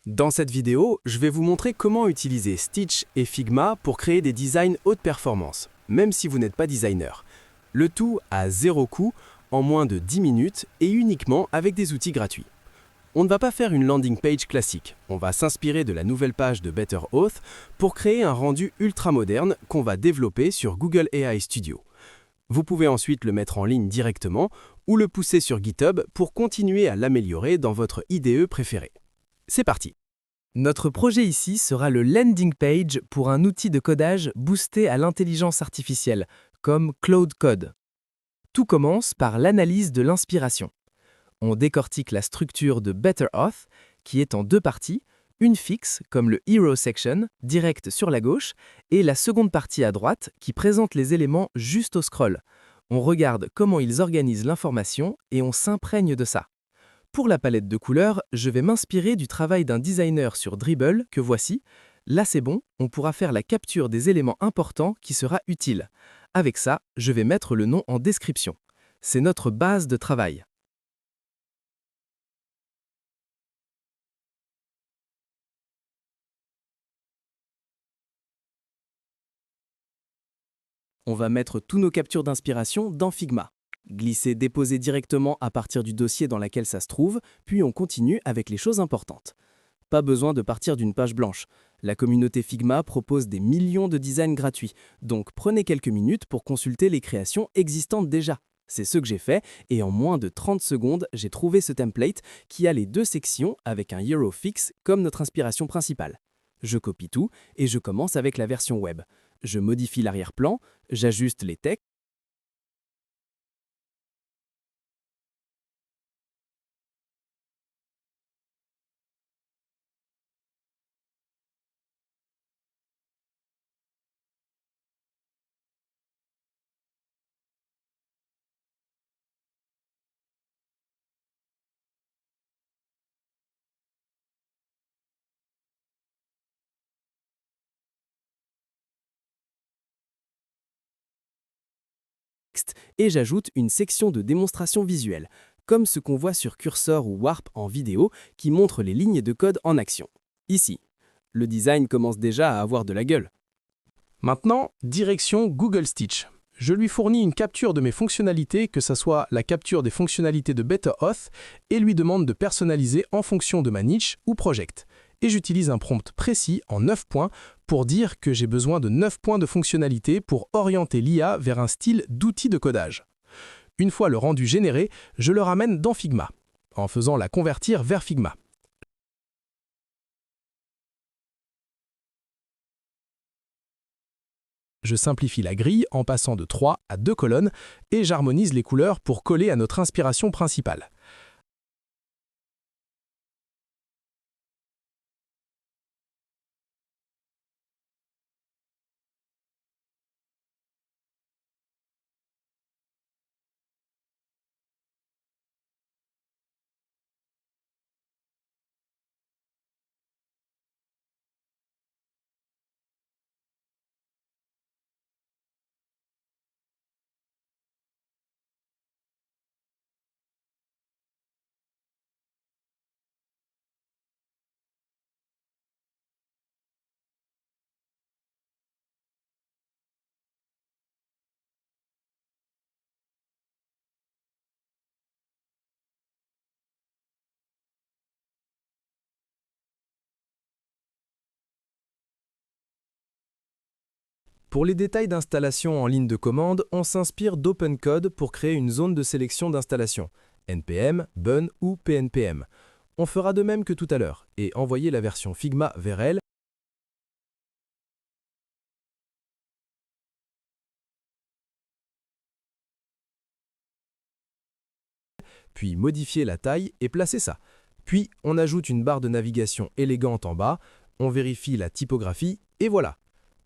Dans cette vidéo, je vais vous montrer comment utiliser Stitch et Figma pour créer des designs haute performance, même si vous n'êtes pas designer. Le tout à zéro coût, en moins de 10 minutes et uniquement avec des outils gratuits. On ne va pas faire une landing page classique, on va s'inspirer de la nouvelle page de Better Oath pour créer un rendu ultra moderne qu'on va développer sur Google AI Studio. Vous pouvez ensuite le mettre en ligne directement ou le pousser sur GitHub pour continuer à l'améliorer dans votre IDE préféré. C'est parti! Notre projet ici sera le landing page pour un outil de codage boosté à l'intelligence artificielle, comme Claude Code. Tout commence par l'analyse de l'inspiration. On décortique la structure de Better Oath, qui est en deux parties, une fixe, comme le Hero Section, directe sur la gauche, et la seconde partie à droite, qui présente les éléments juste au scroll. On regarde comment ils organisent l'information et on s'imprègne de ça. Pour la palette de couleurs, je vais m'inspirer du travail d'un designer sur Dribbble que voici. Là c'est bon, on pourra faire la capture des éléments importants qui sera utile. Avec ça, je vais mettre le nom en description. C'est notre base de travail. On va mettre tous nos captures d'inspiration dans Figma. Glisser, déposer directement à partir du dossier dans lequel ça se trouve, puis on continue avec les choses importantes. Pas besoin de partir d'une page blanche. La communauté Figma propose des millions de designs gratuits, donc prenez quelques minutes pour consulter les créations existantes déjà. C'est ce que j'ai fait, et en moins de 30 secondes, j'ai trouvé ce template qui a les deux sections avec un hero fixe comme notre inspiration principale. Je copie tout et je commence avec la version web. Je modifie l'arrière-plan, j'ajuste les textes, et j'ajoute une section de démonstration visuelle, comme ce qu'on voit sur Cursor ou Warp en vidéo qui montre les lignes de code en action. Ici, le design commence déjà à avoir de la gueule. Maintenant, direction Google Stitch. Je lui fournis une capture de mes fonctionnalités, que ce soit la capture des fonctionnalités de Better Oath, et lui demande de personnaliser en fonction de ma niche ou project. Et j'utilise un prompt précis en 9 points pour dire que j'ai besoin de 9 points de fonctionnalité pour orienter l'IA vers un style d'outil de codage. Une fois le rendu généré, je le ramène dans Figma, en faisant la convertir vers Figma. Je simplifie la grille en passant de 3 à 2 colonnes et j'harmonise les couleurs pour coller à notre inspiration principale. Pour les détails d'installation en ligne de commande, on s'inspire d'OpenCode pour créer une zone de sélection d'installation, NPM, Bun ou PNPM. On fera de même que tout à l'heure et envoyer la version Figma vers elle, puis modifier la taille et placer ça. Puis on ajoute une barre de navigation élégante en bas, on vérifie la typographie et voilà.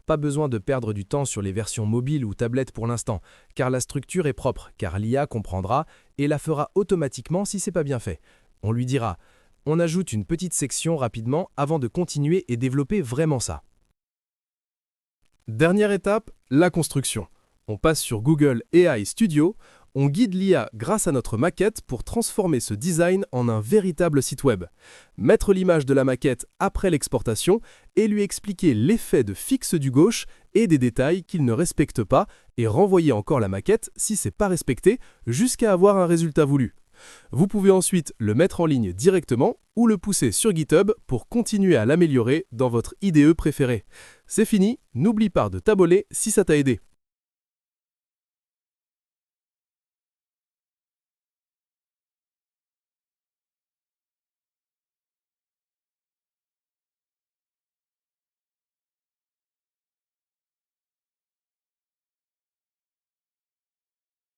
Pas besoin de perdre du temps sur les versions mobiles ou tablettes pour l'instant, car la structure est propre, car l'IA comprendra et la fera automatiquement si c'est pas bien fait. On lui dira « On ajoute une petite section rapidement avant de continuer et développer vraiment ça ». Dernière étape, la construction. On passe sur Google AI Studio, On guide l'IA grâce à notre maquette pour transformer ce design en un véritable site web. Mettre l'image de la maquette après l'exportation et lui expliquer l'effet de fixe du gauche et des détails qu'il ne respecte pas et renvoyer encore la maquette si c'est pas respecté jusqu'à avoir un résultat voulu. Vous pouvez ensuite le mettre en ligne directement ou le pousser sur GitHub pour continuer à l'améliorer dans votre IDE préféré. C'est fini, n'oublie pas de t'abonner si ça t'a aidé.